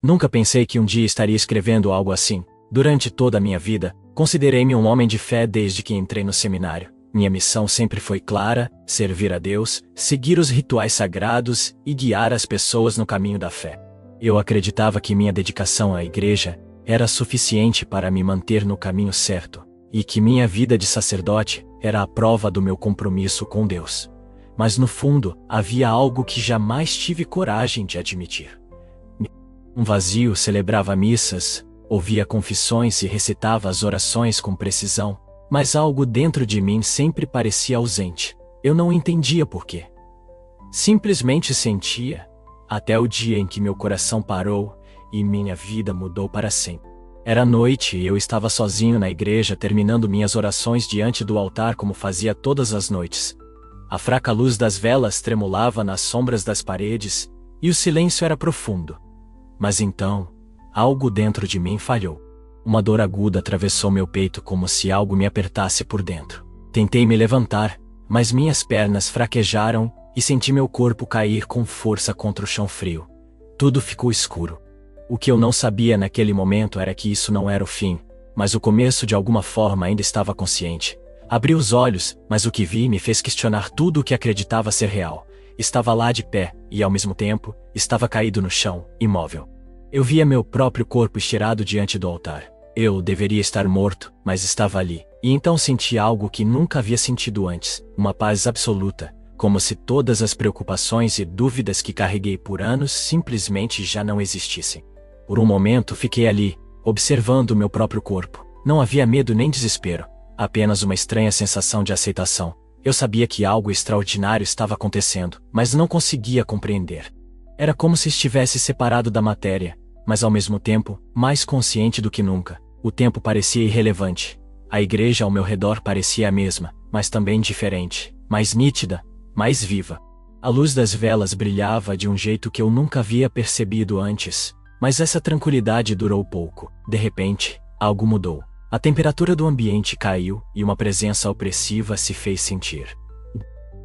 Nunca pensei que um dia estaria escrevendo algo assim. Durante toda a minha vida, considerei-me um homem de fé desde que entrei no seminário. Minha missão sempre foi clara: servir a Deus, seguir os rituais sagrados e guiar as pessoas no caminho da fé. Eu acreditava que minha dedicação à igreja era suficiente para me manter no caminho certo, e que minha vida de sacerdote era a prova do meu compromisso com Deus. Mas no fundo, havia algo que jamais tive coragem de admitir. Um vazio. Celebrava missas, ouvia confissões e recitava as orações com precisão, mas algo dentro de mim sempre parecia ausente. Eu não entendia por quê. Simplesmente sentia, até o dia em que meu coração parou e minha vida mudou para sempre. Era noite e eu estava sozinho na igreja terminando minhas orações diante do altar como fazia todas as noites. A fraca luz das velas tremulava nas sombras das paredes e o silêncio era profundo. Mas então, algo dentro de mim falhou. Uma dor aguda atravessou meu peito como se algo me apertasse por dentro. Tentei me levantar, mas minhas pernas fraquejaram e senti meu corpo cair com força contra o chão frio. Tudo ficou escuro. O que eu não sabia naquele momento era que isso não era o fim, mas o começo. De alguma forma ainda estava consciente. Abri os olhos, mas o que vi me fez questionar tudo o que acreditava ser real. Estava lá de pé, e ao mesmo tempo, estava caído no chão, imóvel. Eu via meu próprio corpo estirado diante do altar. Eu deveria estar morto, mas estava ali. E então senti algo que nunca havia sentido antes, uma paz absoluta, como se todas as preocupações e dúvidas que carreguei por anos simplesmente já não existissem. Por um momento fiquei ali, observando o meu próprio corpo. Não havia medo nem desespero, apenas uma estranha sensação de aceitação. Eu sabia que algo extraordinário estava acontecendo, mas não conseguia compreender. Era como se estivesse separado da matéria, mas ao mesmo tempo, mais consciente do que nunca. O tempo parecia irrelevante. A igreja ao meu redor parecia a mesma, mas também diferente, mais nítida, mais viva. A luz das velas brilhava de um jeito que eu nunca havia percebido antes, mas essa tranquilidade durou pouco. De repente, algo mudou. A temperatura do ambiente caiu e uma presença opressiva se fez sentir.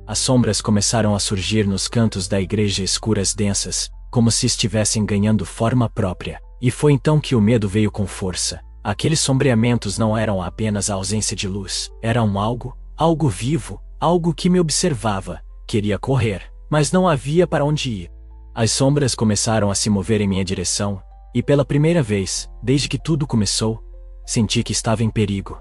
As sombras começaram a surgir nos cantos da igreja, escuras, densas, como se estivessem ganhando forma própria. E foi então que o medo veio com força. Aqueles sombreamentos não eram apenas a ausência de luz, eram algo vivo, algo que me observava. Queria correr, mas não havia para onde ir. As sombras começaram a se mover em minha direção, e pela primeira vez, desde que tudo começou, senti que estava em perigo.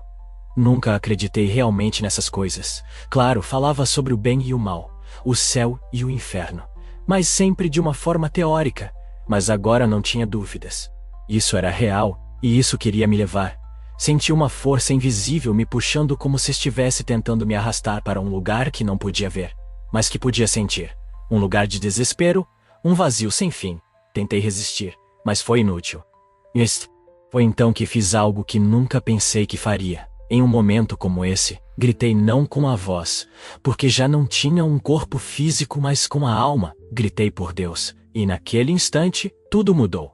Nunca acreditei realmente nessas coisas. Claro, falava sobre o bem e o mal, o céu e o inferno, mas sempre de uma forma teórica. Mas agora não tinha dúvidas. Isso era real, e isso queria me levar. Senti uma força invisível me puxando como se estivesse tentando me arrastar para um lugar que não podia ver, mas que podia sentir. Um lugar de desespero, um vazio sem fim. Tentei resistir, mas foi inútil. Foi então que fiz algo que nunca pensei que faria. Em um momento como esse, gritei não com a voz, porque já não tinha um corpo físico, mas com a alma. Gritei por Deus, e naquele instante, tudo mudou.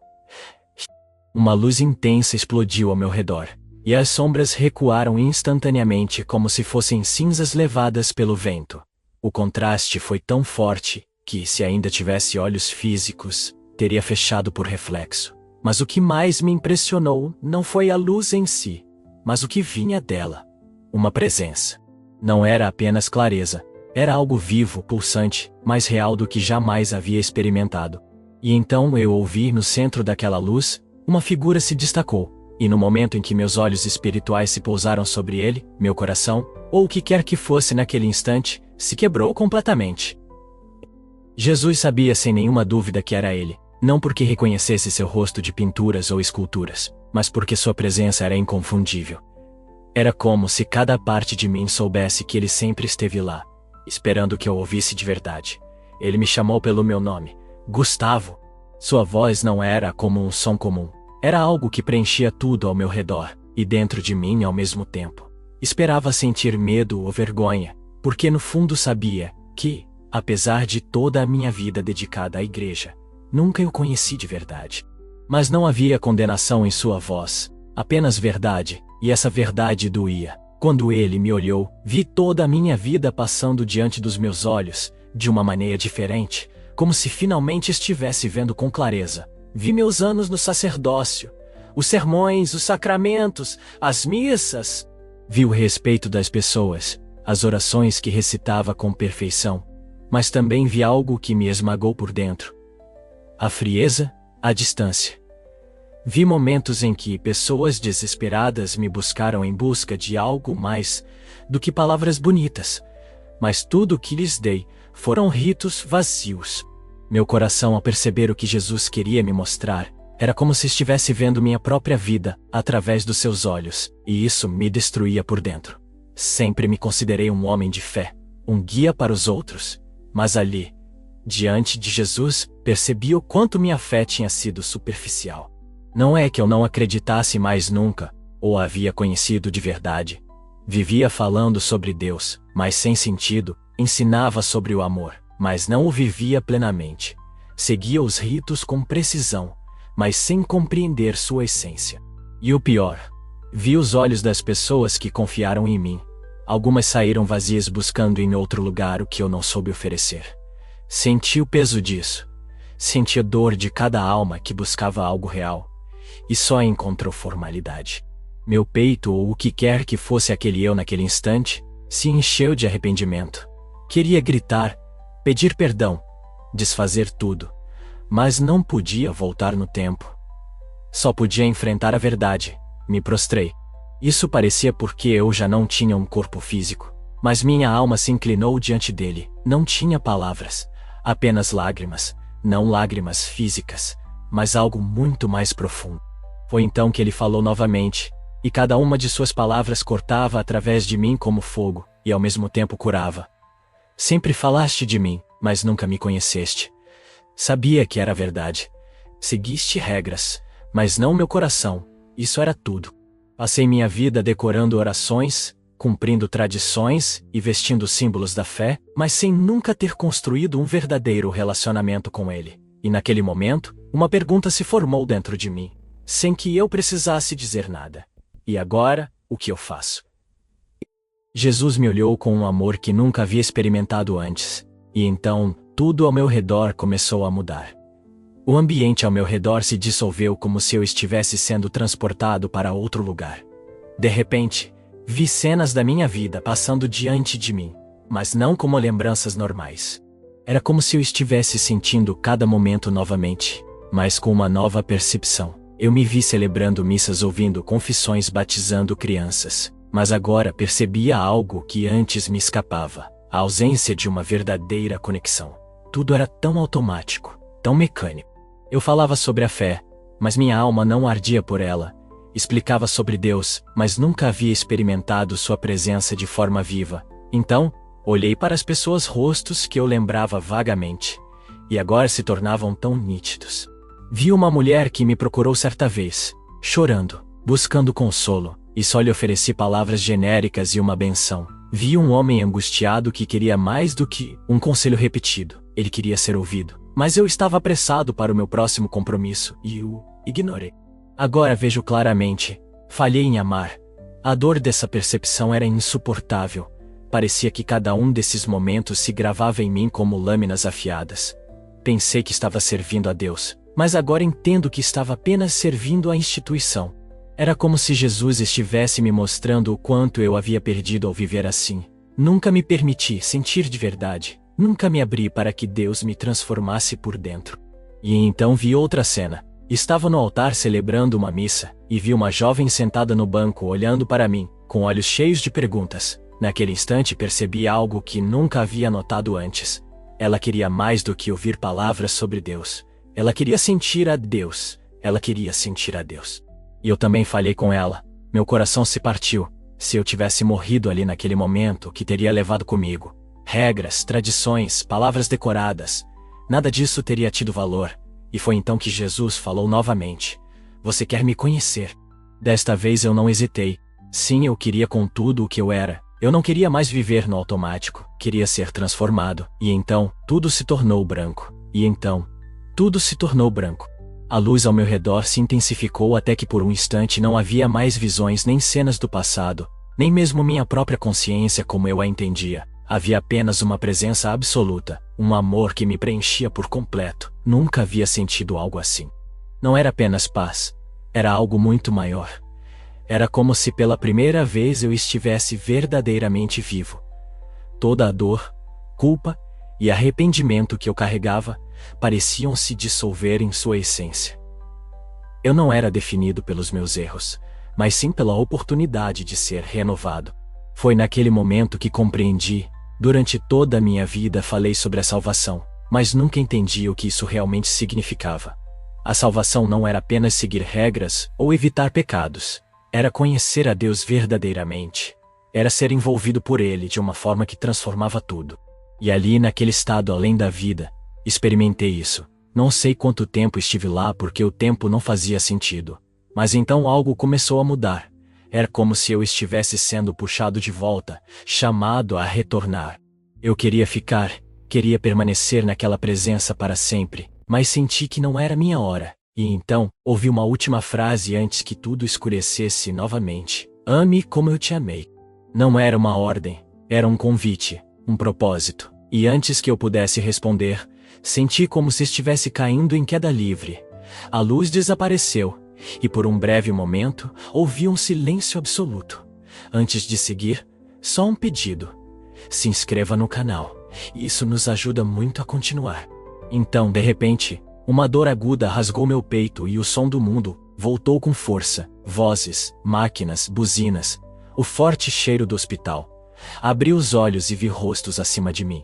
Uma luz intensa explodiu ao meu redor, e as sombras recuaram instantaneamente como se fossem cinzas levadas pelo vento. O contraste foi tão forte que, se ainda tivesse olhos físicos, teria fechado por reflexo. Mas o que mais me impressionou não foi a luz em si, mas o que vinha dela. Uma presença. Não era apenas clareza, era algo vivo, pulsante, mais real do que jamais havia experimentado. E então eu ouvi no centro daquela luz, uma figura se destacou, e no momento em que meus olhos espirituais se pousaram sobre ele, meu coração, ou o que quer que fosse naquele instante, se quebrou completamente. Jesus sabia sem nenhuma dúvida que era ele. Não porque reconhecesse seu rosto de pinturas ou esculturas, mas porque sua presença era inconfundível. Era como se cada parte de mim soubesse que ele sempre esteve lá, esperando que eu ouvisse de verdade. Ele me chamou pelo meu nome, Gustavo. Sua voz não era como um som comum. Era algo que preenchia tudo ao meu redor, e dentro de mim ao mesmo tempo. Esperava sentir medo ou vergonha, porque no fundo sabia que, apesar de toda a minha vida dedicada à igreja, nunca eu conheci de verdade. Mas não havia condenação em sua voz, apenas verdade, e essa verdade doía. Quando ele me olhou, vi toda a minha vida passando diante dos meus olhos, de uma maneira diferente, como se finalmente estivesse vendo com clareza. Vi meus anos no sacerdócio, os sermões, os sacramentos, as missas. Vi o respeito das pessoas, as orações que recitava com perfeição, mas também vi algo que me esmagou por dentro. A frieza, a distância. Vi momentos em que pessoas desesperadas me buscaram em busca de algo mais do que palavras bonitas, mas tudo o que lhes dei foram ritos vazios. Meu coração, ao perceber o que Jesus queria me mostrar, era como se estivesse vendo minha própria vida através dos seus olhos, e isso me destruía por dentro. Sempre me considerei um homem de fé, um guia para os outros, mas ali, diante de Jesus, percebi o quanto minha fé tinha sido superficial. Não é que eu não acreditasse mais nunca, ou havia conhecido de verdade. Vivia falando sobre Deus, mas sem sentido, ensinava sobre o amor, mas não o vivia plenamente. Seguia os ritos com precisão, mas sem compreender sua essência. E o pior, vi os olhos das pessoas que confiaram em mim. Algumas saíram vazias buscando em outro lugar o que eu não soube oferecer. Senti o peso disso. Senti a dor de cada alma que buscava algo real e só encontrou formalidade. Meu peito, ou o que quer que fosse aquele eu naquele instante, se encheu de arrependimento. Queria gritar, pedir perdão, desfazer tudo, mas não podia voltar no tempo. Só podia enfrentar a verdade. Me prostrei. Isso parecia porque eu já não tinha um corpo físico, mas minha alma se inclinou diante dele. Não tinha palavras, apenas lágrimas, não lágrimas físicas, mas algo muito mais profundo. Foi então que ele falou novamente, e cada uma de suas palavras cortava através de mim como fogo, e ao mesmo tempo curava. Sempre falaste de mim, mas nunca me conheceste. Sabia que era verdade. Seguiste regras, mas não meu coração. Isso era tudo. Passei minha vida decorando orações, cumprindo tradições e vestindo símbolos da fé, mas sem nunca ter construído um verdadeiro relacionamento com ele. E naquele momento, uma pergunta se formou dentro de mim, sem que eu precisasse dizer nada. E agora, o que eu faço? Jesus me olhou com um amor que nunca havia experimentado antes, e então, tudo ao meu redor começou a mudar. O ambiente ao meu redor se dissolveu como se eu estivesse sendo transportado para outro lugar. De repente, vi cenas da minha vida passando diante de mim, mas não como lembranças normais. Era como se eu estivesse sentindo cada momento novamente, mas com uma nova percepção. Eu me vi celebrando missas, ouvindo confissões, batizando crianças, mas agora percebia algo que antes me escapava, a ausência de uma verdadeira conexão. Tudo era tão automático, tão mecânico. Eu falava sobre a fé, mas minha alma não ardia por ela. Explicava sobre Deus, mas nunca havia experimentado sua presença de forma viva. Então, olhei para as pessoas, rostos que eu lembrava vagamente, e agora se tornavam tão nítidos. Vi uma mulher que me procurou certa vez, chorando, buscando consolo, e só lhe ofereci palavras genéricas e uma benção. Vi um homem angustiado que queria mais do que um conselho repetido. Ele queria ser ouvido. Mas eu estava apressado para o meu próximo compromisso e o ignorei. Agora vejo claramente. Falhei em amar. A dor dessa percepção era insuportável. Parecia que cada um desses momentos se gravava em mim como lâminas afiadas. Pensei que estava servindo a Deus, mas agora entendo que estava apenas servindo à instituição. Era como se Jesus estivesse me mostrando o quanto eu havia perdido ao viver assim. Nunca me permiti sentir de verdade. Nunca me abri para que Deus me transformasse por dentro. E então vi outra cena. Estava no altar celebrando uma missa, e vi uma jovem sentada no banco olhando para mim, com olhos cheios de perguntas. Naquele instante percebi algo que nunca havia notado antes. Ela queria mais do que ouvir palavras sobre Deus. Ela queria sentir a Deus. Ela queria sentir a Deus. E eu também falhei com ela. Meu coração se partiu. Se eu tivesse morrido ali naquele momento, o que teria levado comigo? Regras, tradições, palavras decoradas. Nada disso teria tido valor. E foi então que Jesus falou novamente. Você quer me conhecer? Desta vez eu não hesitei. Sim, eu queria com tudo o que eu era. Eu não queria mais viver no automático. Queria ser transformado. E então, tudo se tornou branco. E então, tudo se tornou branco. A luz ao meu redor se intensificou até que por um instante não havia mais visões nem cenas do passado, nem mesmo minha própria consciência como eu a entendia. Havia apenas uma presença absoluta, um amor que me preenchia por completo. Nunca havia sentido algo assim. Não era apenas paz. Era algo muito maior. Era como se pela primeira vez eu estivesse verdadeiramente vivo. Toda a dor, culpa e arrependimento que eu carregava pareciam se dissolver em sua essência. Eu não era definido pelos meus erros, mas sim pela oportunidade de ser renovado. Foi naquele momento que compreendi. Durante toda a minha vida falei sobre a salvação, mas nunca entendi o que isso realmente significava. A salvação não era apenas seguir regras ou evitar pecados. Era conhecer a Deus verdadeiramente. Era ser envolvido por Ele de uma forma que transformava tudo. E ali, naquele estado além da vida, experimentei isso. Não sei quanto tempo estive lá porque o tempo não fazia sentido. Mas então algo começou a mudar. Era como se eu estivesse sendo puxado de volta, chamado a retornar. Eu queria ficar, queria permanecer naquela presença para sempre, mas senti que não era minha hora. E então, ouvi uma última frase antes que tudo escurecesse novamente. Ame como eu te amei. Não era uma ordem, era um convite, um propósito. E antes que eu pudesse responder, senti como se estivesse caindo em queda livre. A luz desapareceu, e por um breve momento, ouvi um silêncio absoluto. Antes de seguir, só um pedido. Se inscreva no canal. Isso nos ajuda muito a continuar. Então, de repente, uma dor aguda rasgou meu peito e o som do mundo voltou com força. Vozes, máquinas, buzinas, o forte cheiro do hospital. Abri os olhos e vi rostos acima de mim.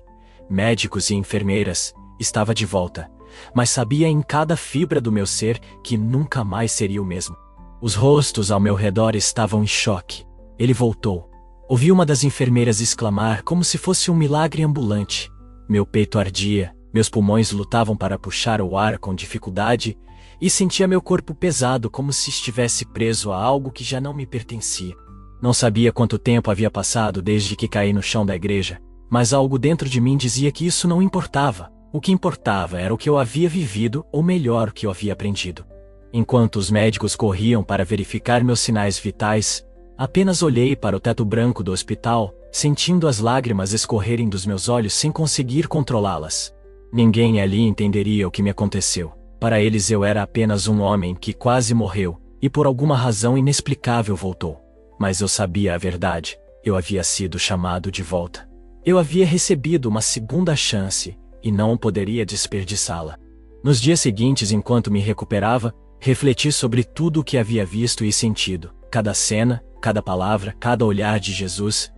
Médicos e enfermeiras. Estava de volta, mas sabia em cada fibra do meu ser que nunca mais seria o mesmo. Os rostos ao meu redor estavam em choque. Ele voltou. Ouvi uma das enfermeiras exclamar como se fosse um milagre ambulante. Meu peito ardia, meus pulmões lutavam para puxar o ar com dificuldade e sentia meu corpo pesado como se estivesse preso a algo que já não me pertencia. Não sabia quanto tempo havia passado desde que caí no chão da igreja, mas algo dentro de mim dizia que isso não importava. O que importava era o que eu havia vivido, ou melhor, o que eu havia aprendido. Enquanto os médicos corriam para verificar meus sinais vitais, apenas olhei para o teto branco do hospital, sentindo as lágrimas escorrerem dos meus olhos sem conseguir controlá-las. Ninguém ali entenderia o que me aconteceu. Para eles eu era apenas um homem que quase morreu, e por alguma razão inexplicável voltou. Mas eu sabia a verdade. Eu havia sido chamado de volta. Eu havia recebido uma segunda chance, e não poderia desperdiçá-la. Nos dias seguintes, enquanto me recuperava, refleti sobre tudo o que havia visto e sentido. Cada cena, cada palavra, cada olhar de Jesus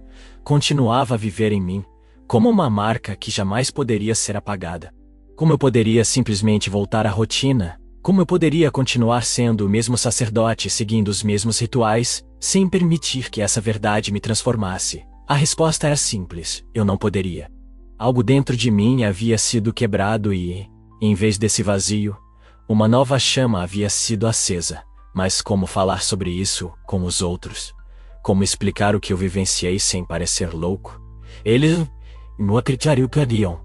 continuava a viver em mim, como uma marca que jamais poderia ser apagada. Como eu poderia simplesmente voltar à rotina? Como eu poderia continuar sendo o mesmo sacerdote seguindo os mesmos rituais, sem permitir que essa verdade me transformasse? A resposta era simples: eu não poderia. Algo dentro de mim havia sido quebrado e, em vez desse vazio, uma nova chama havia sido acesa. Mas como falar sobre isso com os outros? Como explicar o que eu vivenciei sem parecer louco? Eles não acreditariam.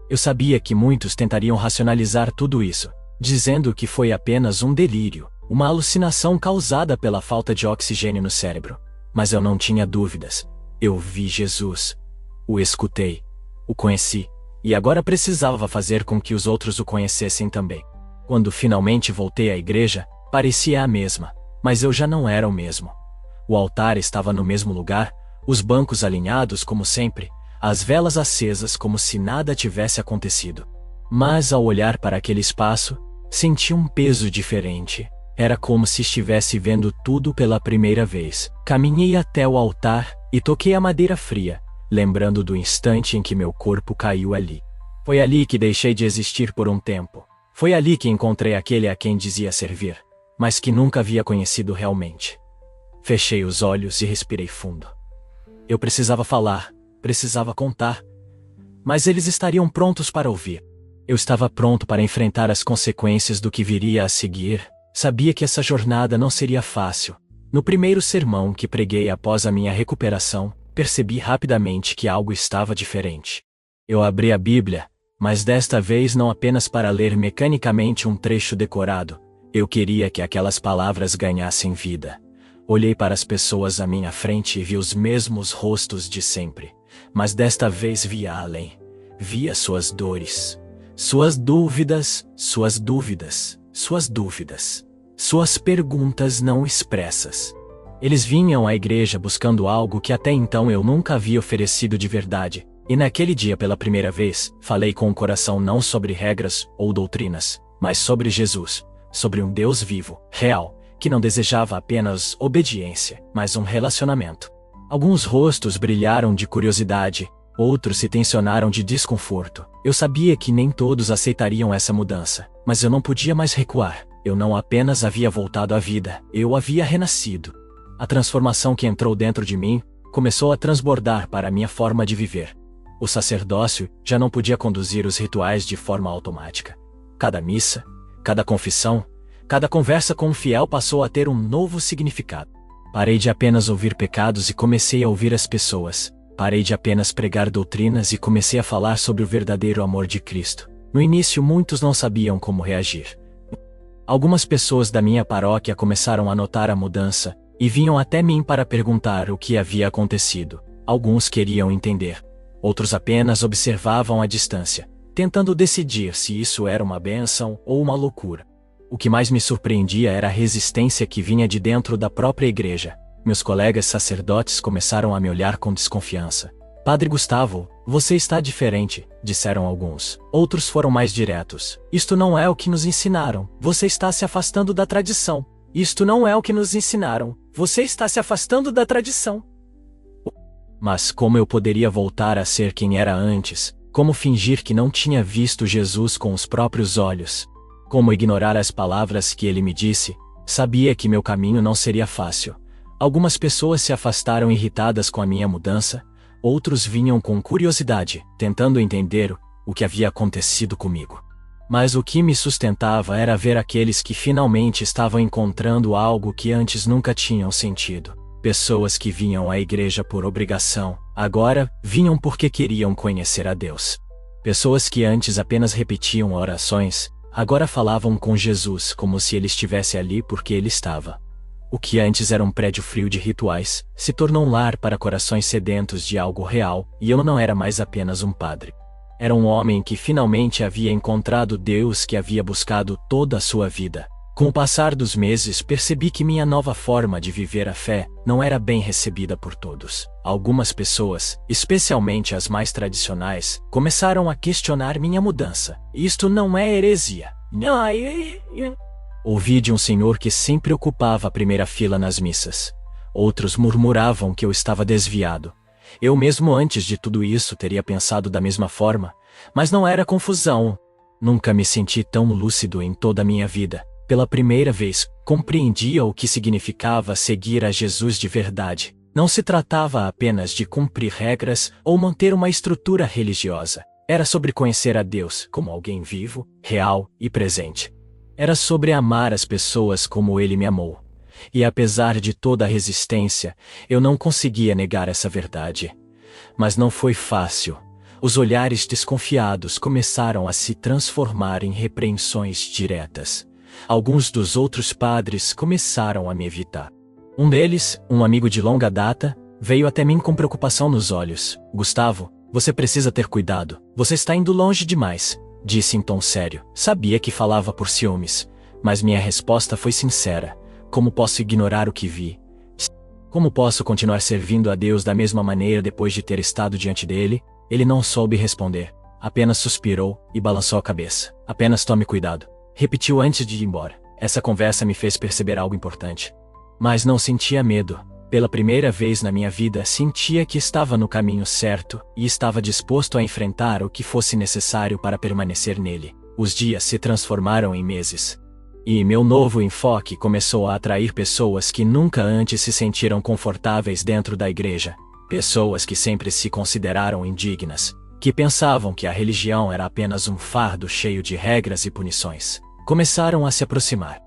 Eu sabia que muitos tentariam racionalizar tudo isso, dizendo que foi apenas um delírio, uma alucinação causada pela falta de oxigênio no cérebro. Mas eu não tinha dúvidas. Eu vi Jesus. O escutei, o conheci, e agora precisava fazer com que os outros o conhecessem também. Quando finalmente voltei à igreja, parecia a mesma, mas eu já não era o mesmo. O altar estava no mesmo lugar, os bancos alinhados como sempre, as velas acesas como se nada tivesse acontecido. Mas ao olhar para aquele espaço, senti um peso diferente. Era como se estivesse vendo tudo pela primeira vez. Caminhei até o altar e toquei a madeira fria, lembrando do instante em que meu corpo caiu ali. Foi ali que deixei de existir por um tempo. Foi ali que encontrei aquele a quem dizia servir, mas que nunca havia conhecido realmente. Fechei os olhos e respirei fundo. Eu precisava falar, precisava contar, mas eles estariam prontos para ouvir. Eu estava pronto para enfrentar as consequências do que viria a seguir. Sabia que essa jornada não seria fácil. No primeiro sermão que preguei após a minha recuperação, percebi rapidamente que algo estava diferente. Eu abri a Bíblia, mas desta vez não apenas para ler mecanicamente um trecho decorado. Eu queria que aquelas palavras ganhassem vida. Olhei para as pessoas à minha frente e vi os mesmos rostos de sempre. Mas desta vez via além. Via suas dores, Suas dúvidas, suas dúvidas, suas dúvidas. Suas perguntas não expressas. Eles vinham à igreja buscando algo que até então eu nunca havia oferecido de verdade, e naquele dia pela primeira vez, falei com o coração não sobre regras ou doutrinas, mas sobre Jesus, sobre um Deus vivo, real, que não desejava apenas obediência, mas um relacionamento. Alguns rostos brilharam de curiosidade, outros se tensionaram de desconforto. Eu sabia que nem todos aceitariam essa mudança, mas eu não podia mais recuar. Eu não apenas havia voltado à vida, eu havia renascido. A transformação que entrou dentro de mim começou a transbordar para a minha forma de viver. O sacerdócio já não podia conduzir os rituais de forma automática. Cada missa, cada confissão, cada conversa com um fiel passou a ter um novo significado. Parei de apenas ouvir pecados e comecei a ouvir as pessoas. Parei de apenas pregar doutrinas e comecei a falar sobre o verdadeiro amor de Cristo. No início, muitos não sabiam como reagir. Algumas pessoas da minha paróquia começaram a notar a mudança e vinham até mim para perguntar o que havia acontecido. Alguns queriam entender. Outros apenas observavam à distância, tentando decidir se isso era uma bênção ou uma loucura. O que mais me surpreendia era a resistência que vinha de dentro da própria igreja. Meus colegas sacerdotes começaram a me olhar com desconfiança. Padre Gustavo, você está diferente, disseram alguns. Outros foram mais diretos. Isto não é o que nos ensinaram. Você está se afastando da tradição. Isto não é o que nos ensinaram. Você está se afastando da tradição. Mas como eu poderia voltar a ser quem era antes? Como fingir que não tinha visto Jesus com os próprios olhos? Como ignorar as palavras que ele me disse? Sabia que meu caminho não seria fácil. Algumas pessoas se afastaram irritadas com a minha mudança, outros vinham com curiosidade, tentando entender o que havia acontecido comigo. Mas o que me sustentava era ver aqueles que finalmente estavam encontrando algo que antes nunca tinham sentido. Pessoas que vinham à igreja por obrigação, agora vinham porque queriam conhecer a Deus. Pessoas que antes apenas repetiam orações, agora falavam com Jesus como se ele estivesse ali porque ele estava. O que antes era um prédio frio de rituais, se tornou um lar para corações sedentos de algo real, e eu não era mais apenas um padre. Era um homem que finalmente havia encontrado Deus que havia buscado toda a sua vida. Com o passar dos meses, percebi que minha nova forma de viver a fé não era bem recebida por todos. Algumas pessoas, especialmente as mais tradicionais, começaram a questionar minha mudança. Isto não é heresia. Ouvi de um senhor que sempre ocupava a primeira fila nas missas. Outros murmuravam que eu estava desviado. Eu mesmo antes de tudo isso teria pensado da mesma forma, mas não era confusão. Nunca me senti tão lúcido em toda a minha vida. Pela primeira vez, compreendia o que significava seguir a Jesus de verdade. Não se tratava apenas de cumprir regras ou manter uma estrutura religiosa. Era sobre conhecer a Deus como alguém vivo, real e presente. Era sobre amar as pessoas como Ele me amou. E apesar de toda a resistência, eu não conseguia negar essa verdade. Mas não foi fácil. Os olhares desconfiados começaram a se transformar em repreensões diretas. Alguns dos outros padres começaram a me evitar. Um deles, um amigo de longa data, veio até mim com preocupação nos olhos. Gustavo, você precisa ter cuidado. Você está indo longe demais, disse em tom sério. Sabia que falava por ciúmes, mas minha resposta foi sincera. Como posso ignorar o que vi? Como posso continuar servindo a Deus da mesma maneira depois de ter estado diante dele? Ele não soube responder. Apenas suspirou e balançou a cabeça. Apenas tome cuidado. Repetiu antes de ir embora. Essa conversa me fez perceber algo importante. Mas não sentia medo. Pela primeira vez na minha vida, sentia que estava no caminho certo e estava disposto a enfrentar o que fosse necessário para permanecer nele. Os dias se transformaram em meses. E meu novo enfoque começou a atrair pessoas que nunca antes se sentiram confortáveis dentro da igreja. Pessoas que sempre se consideraram indignas, que pensavam que a religião era apenas um fardo cheio de regras e punições. Começaram a se aproximar.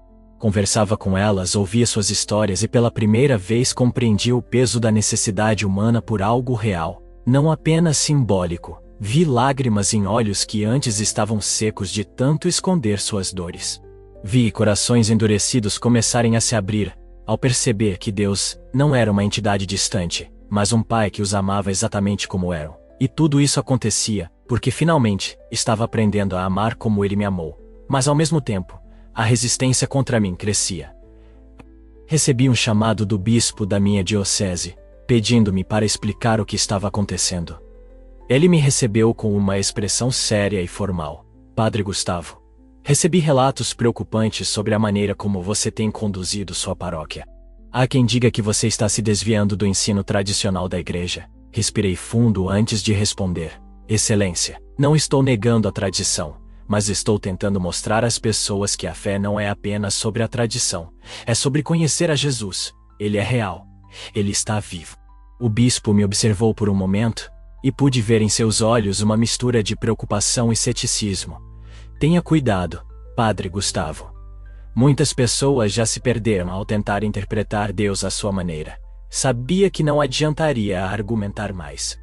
Conversava com elas, ouvia suas histórias e pela primeira vez compreendia o peso da necessidade humana por algo real, não apenas simbólico. Vi lágrimas em olhos que antes estavam secos de tanto esconder suas dores. Vi corações endurecidos começarem a se abrir, ao perceber que Deus não era uma entidade distante, mas um pai que os amava exatamente como eram. E tudo isso acontecia, porque finalmente estava aprendendo a amar como ele me amou. Mas ao mesmo tempo, a resistência contra mim crescia. Recebi um chamado do bispo da minha diocese, pedindo-me para explicar o que estava acontecendo. Ele me recebeu com uma expressão séria e formal. Padre Gustavo, recebi relatos preocupantes sobre a maneira como você tem conduzido sua paróquia. Há quem diga que você está se desviando do ensino tradicional da igreja. Respirei fundo antes de responder. Excelência, não estou negando a tradição, mas estou tentando mostrar às pessoas que a fé não é apenas sobre a tradição. É sobre conhecer a Jesus. Ele é real. Ele está vivo. O bispo me observou por um momento, e pude ver em seus olhos uma mistura de preocupação e ceticismo. Tenha cuidado, Padre Gustavo. Muitas pessoas já se perderam ao tentar interpretar Deus à sua maneira. Sabia que não adiantaria argumentar mais.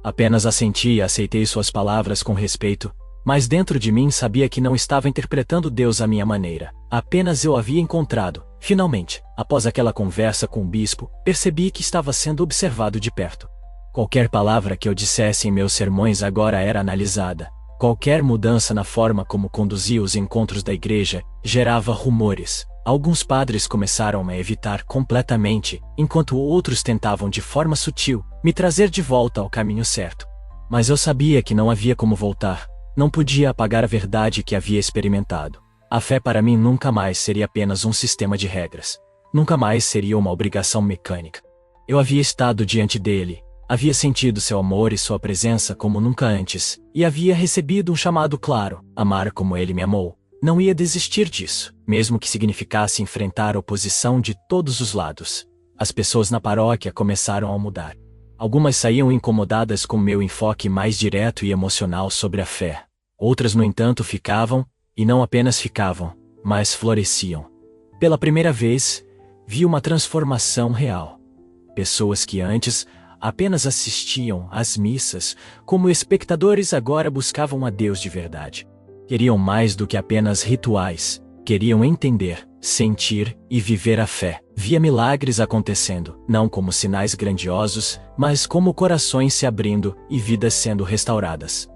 Apenas assenti e aceitei suas palavras com respeito, mas dentro de mim sabia que não estava interpretando Deus à minha maneira. Apenas eu havia encontrado. Finalmente, após aquela conversa com o bispo, percebi que estava sendo observado de perto. Qualquer palavra que eu dissesse em meus sermões agora era analisada. Qualquer mudança na forma como conduzia os encontros da igreja gerava rumores. Alguns padres começaram a evitar completamente, enquanto outros tentavam de forma sutil me trazer de volta ao caminho certo. Mas eu sabia que não havia como voltar. Não podia apagar a verdade que havia experimentado. A fé para mim nunca mais seria apenas um sistema de regras. Nunca mais seria uma obrigação mecânica. Eu havia estado diante dele, havia sentido seu amor e sua presença como nunca antes, e havia recebido um chamado claro: amar como ele me amou. Não ia desistir disso, mesmo que significasse enfrentar oposição de todos os lados. As pessoas na paróquia começaram a mudar. Algumas saíam incomodadas com meu enfoque mais direto e emocional sobre a fé. Outras, no entanto, ficavam, e não apenas ficavam, mas floresciam. Pela primeira vez, vi uma transformação real. Pessoas que antes apenas assistiam às missas como espectadores agora buscavam a Deus de verdade. Queriam mais do que apenas rituais. Queriam entender, sentir e viver a fé. Via milagres acontecendo, não como sinais grandiosos, mas como corações se abrindo e vidas sendo restauradas.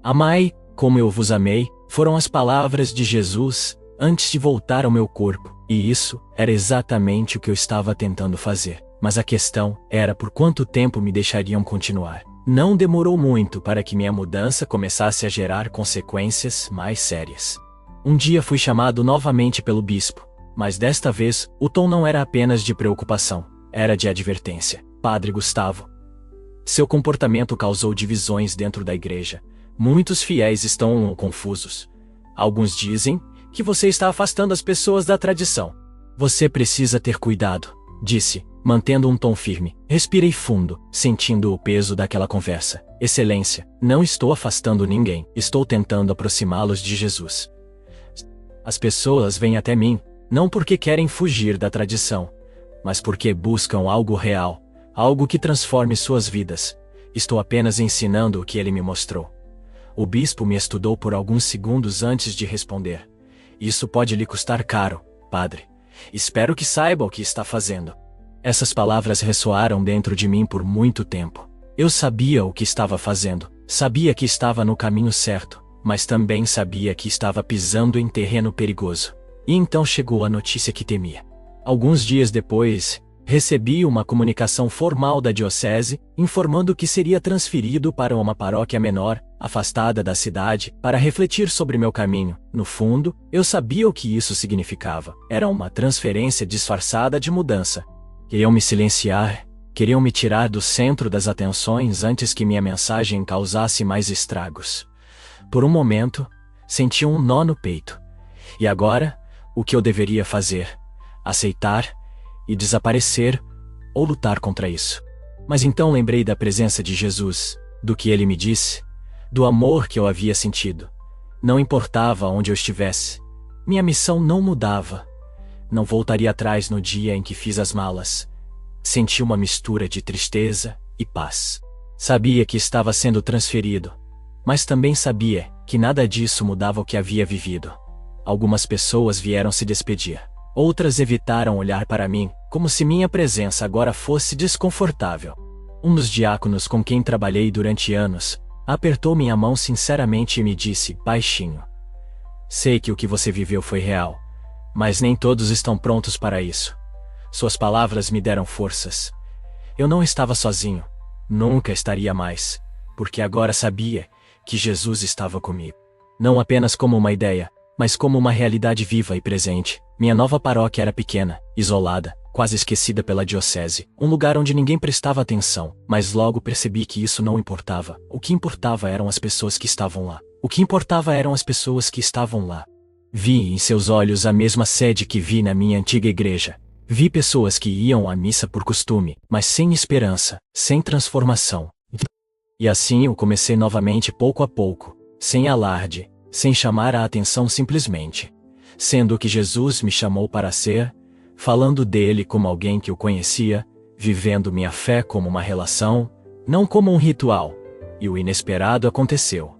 Amai, como eu vos amei, foram as palavras de Jesus antes de voltar ao meu corpo, e isso era exatamente o que eu estava tentando fazer. Mas a questão era por quanto tempo me deixariam continuar. Não demorou muito para que minha mudança começasse a gerar consequências mais sérias. Um dia fui chamado novamente pelo bispo, mas desta vez o tom não era apenas de preocupação, era de advertência. Padre Gustavo, seu comportamento causou divisões dentro da igreja. Muitos fiéis estão confusos. Alguns dizem que você está afastando as pessoas da tradição. Você precisa ter cuidado, disse, mantendo um tom firme. Respirei fundo, sentindo o peso daquela conversa. Excelência, não estou afastando ninguém, estou tentando aproximá-los de Jesus. As pessoas vêm até mim, não porque querem fugir da tradição, mas porque buscam algo real, algo que transforme suas vidas. Estou apenas ensinando o que ele me mostrou. O bispo me estudou por alguns segundos antes de responder. Isso pode lhe custar caro, padre. Espero que saiba o que está fazendo. Essas palavras ressoaram dentro de mim por muito tempo. Eu sabia o que estava fazendo, sabia que estava no caminho certo, mas também sabia que estava pisando em terreno perigoso. E então chegou a notícia que temia. Alguns dias depois, recebi uma comunicação formal da diocese, informando que seria transferido para uma paróquia menor, afastada da cidade, para refletir sobre meu caminho. No fundo, eu sabia o que isso significava. Era uma transferência disfarçada de mudança. Queriam me silenciar, queriam me tirar do centro das atenções antes que minha mensagem causasse mais estragos. Por um momento, senti um nó no peito. E agora, o que eu deveria fazer? Aceitar e desaparecer, ou lutar contra isso? Mas então lembrei da presença de Jesus, do que ele me disse, do amor que eu havia sentido. Não importava onde eu estivesse, minha missão não mudava. Não voltaria atrás no dia em que fiz as malas. Senti uma mistura de tristeza e paz. Sabia que estava sendo transferido, mas também sabia que nada disso mudava o que havia vivido. Algumas pessoas vieram se despedir. Outras evitaram olhar para mim, como se minha presença agora fosse desconfortável. Um dos diáconos com quem trabalhei durante anos apertou minha mão sinceramente e me disse, baixinho: sei que o que você viveu foi real, mas nem todos estão prontos para isso. Suas palavras me deram forças. Eu não estava sozinho, nunca estaria mais, porque agora sabia que Jesus estava comigo. Não apenas como uma ideia, mas como uma realidade viva e presente. Minha nova paróquia era pequena, isolada, quase esquecida pela diocese, um lugar onde ninguém prestava atenção, mas logo percebi que isso não importava. O que importava eram as pessoas que estavam lá. O que importava eram as pessoas que estavam lá. Vi em seus olhos a mesma sede que vi na minha antiga igreja. Vi pessoas que iam à missa por costume, mas sem esperança, sem transformação. E assim eu comecei novamente pouco a pouco, sem alarde, sem chamar a atenção simplesmente, sendo o que Jesus me chamou para ser, falando dele como alguém que o conhecia, vivendo minha fé como uma relação, não como um ritual. E o inesperado aconteceu.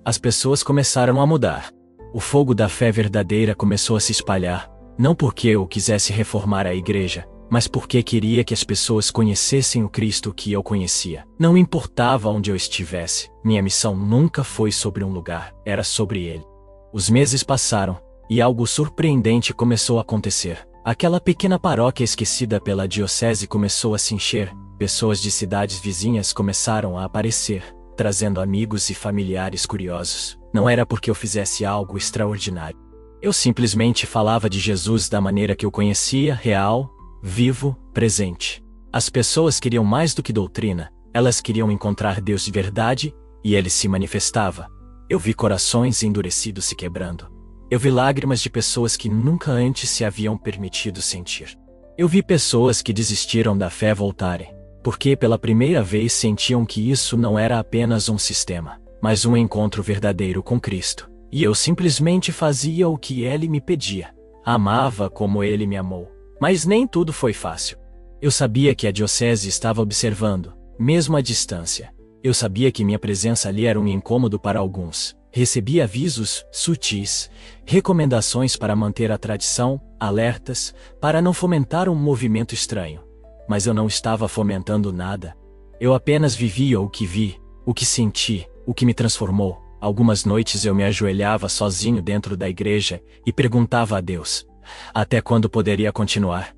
As pessoas começaram a mudar. O fogo da fé verdadeira começou a se espalhar, não porque eu quisesse reformar a igreja, mas porque queria que as pessoas conhecessem o Cristo que eu conhecia. Não importava onde eu estivesse, minha missão nunca foi sobre um lugar, era sobre ele. Os meses passaram, e algo surpreendente começou a acontecer. Aquela pequena paróquia esquecida pela diocese começou a se encher, pessoas de cidades vizinhas começaram a aparecer, trazendo amigos e familiares curiosos. Não era porque eu fizesse algo extraordinário. Eu simplesmente falava de Jesus da maneira que eu conhecia, real, vivo, presente. As pessoas queriam mais do que doutrina, elas queriam encontrar Deus de verdade, e ele se manifestava. Eu vi corações endurecidos se quebrando. Eu vi lágrimas de pessoas que nunca antes se haviam permitido sentir. Eu vi pessoas que desistiram da fé voltarem, porque pela primeira vez sentiam que isso não era apenas um sistema, mas um encontro verdadeiro com Cristo. E eu simplesmente fazia o que ele me pedia. Amava como ele me amou. Mas nem tudo foi fácil. Eu sabia que a diocese estava observando, mesmo à distância. Eu sabia que minha presença ali era um incômodo para alguns. Recebi avisos sutis, recomendações para manter a tradição, alertas, para não fomentar um movimento estranho. Mas eu não estava fomentando nada. Eu apenas vivia o que vi, o que senti, o que me transformou. Algumas noites eu me ajoelhava sozinho dentro da igreja e perguntava a Deus: até quando poderia continuar?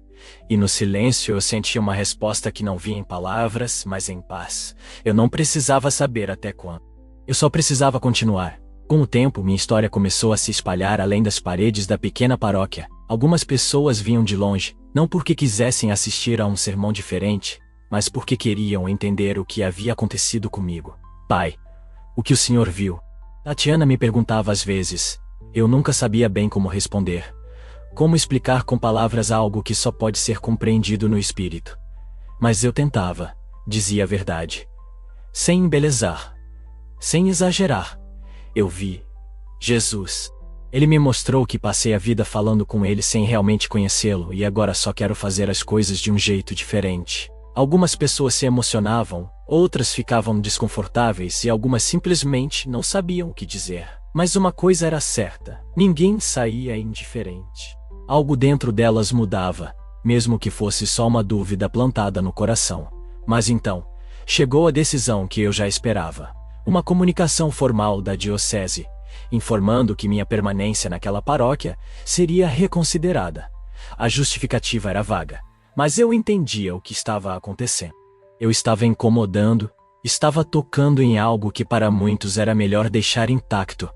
E no silêncio eu sentia uma resposta que não vinha em palavras, mas em paz. Eu não precisava saber até quando. Eu só precisava continuar. Com o tempo, minha história começou a se espalhar além das paredes da pequena paróquia. Algumas pessoas vinham de longe, não porque quisessem assistir a um sermão diferente, mas porque queriam entender o que havia acontecido comigo. Pai, o que o senhor viu? Tatiana me perguntava às vezes. Eu nunca sabia bem como responder. Como explicar com palavras algo que só pode ser compreendido no espírito? Mas eu tentava, dizia a verdade. Sem embelezar. Sem exagerar. Eu vi Jesus. Ele me mostrou que passei a vida falando com ele sem realmente conhecê-lo e agora só quero fazer as coisas de um jeito diferente. Algumas pessoas se emocionavam, outras ficavam desconfortáveis e algumas simplesmente não sabiam o que dizer. Mas uma coisa era certa: ninguém saía indiferente. Algo dentro delas mudava, mesmo que fosse só uma dúvida plantada no coração. Mas então, chegou a decisão que eu já esperava. Uma comunicação formal da diocese, informando que minha permanência naquela paróquia seria reconsiderada. A justificativa era vaga, mas eu entendia o que estava acontecendo. Eu estava incomodando, estava tocando em algo que para muitos era melhor deixar intacto.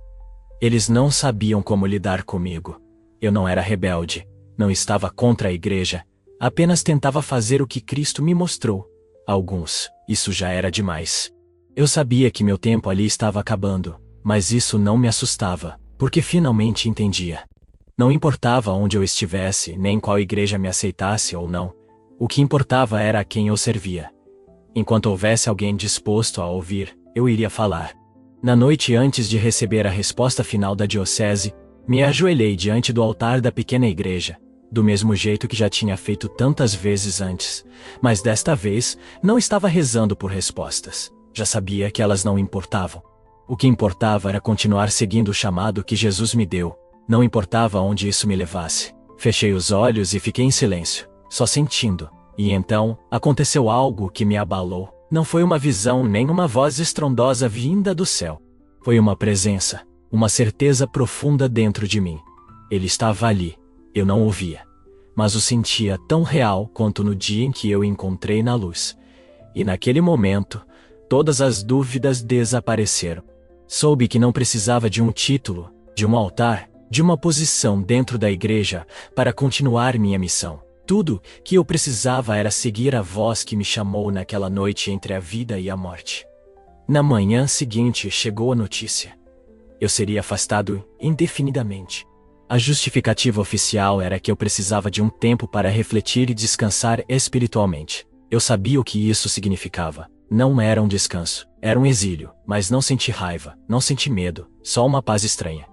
Eles não sabiam como lidar comigo. Eu não era rebelde, não estava contra a igreja, apenas tentava fazer o que Cristo me mostrou. Alguns, isso já era demais. Eu sabia que meu tempo ali estava acabando, mas isso não me assustava, porque finalmente entendia. Não importava onde eu estivesse, nem qual igreja me aceitasse ou não. O que importava era a quem eu servia. Enquanto houvesse alguém disposto a ouvir, eu iria falar. Na noite antes de receber a resposta final da diocese, me ajoelhei diante do altar da pequena igreja, do mesmo jeito que já tinha feito tantas vezes antes, mas desta vez não estava rezando por respostas. Já sabia que elas não importavam. O que importava era continuar seguindo o chamado que Jesus me deu. Não importava onde isso me levasse. Fechei os olhos e fiquei em silêncio, só sentindo. E então, aconteceu algo que me abalou. Não foi uma visão nem uma voz estrondosa vinda do céu. Foi uma presença, uma certeza profunda dentro de mim. Ele estava ali, eu não o via, mas o sentia tão real quanto no dia em que eu o encontrei na luz. E naquele momento, todas as dúvidas desapareceram. Soube que não precisava de um título, de um altar, de uma posição dentro da igreja para continuar minha missão. Tudo que eu precisava era seguir a voz que me chamou naquela noite entre a vida e a morte. Na manhã seguinte chegou a notícia. Eu seria afastado indefinidamente. A justificativa oficial era que eu precisava de um tempo para refletir e descansar espiritualmente. Eu sabia o que isso significava. Não era um descanso, era um exílio, mas não senti raiva, não senti medo, só uma paz estranha.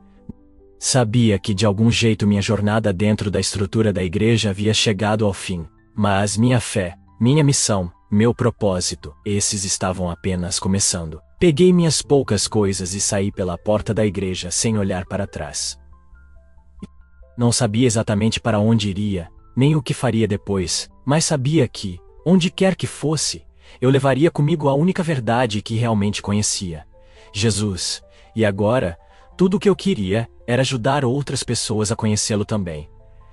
Sabia que de algum jeito minha jornada dentro da estrutura da igreja havia chegado ao fim, mas minha fé, minha missão, meu propósito, esses estavam apenas começando. Peguei minhas poucas coisas e saí pela porta da igreja sem olhar para trás. Não sabia exatamente para onde iria, nem o que faria depois, mas sabia que, onde quer que fosse, eu levaria comigo a única verdade que realmente conhecia: Jesus. E agora, tudo o que eu queria era ajudar outras pessoas a conhecê-lo também.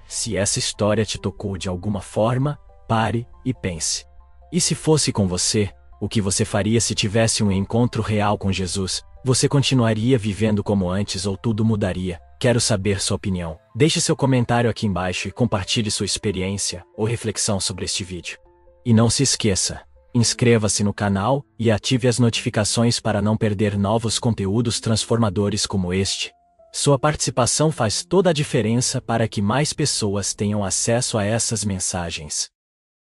Se essa história te tocou de alguma forma, pare e pense. E se fosse com você, o que você faria se tivesse um encontro real com Jesus? Você continuaria vivendo como antes ou tudo mudaria? Quero saber sua opinião. Deixe seu comentário aqui embaixo e compartilhe sua experiência ou reflexão sobre este vídeo. E não se esqueça, inscreva-se no canal e ative as notificações para não perder novos conteúdos transformadores como este. Sua participação faz toda a diferença para que mais pessoas tenham acesso a essas mensagens.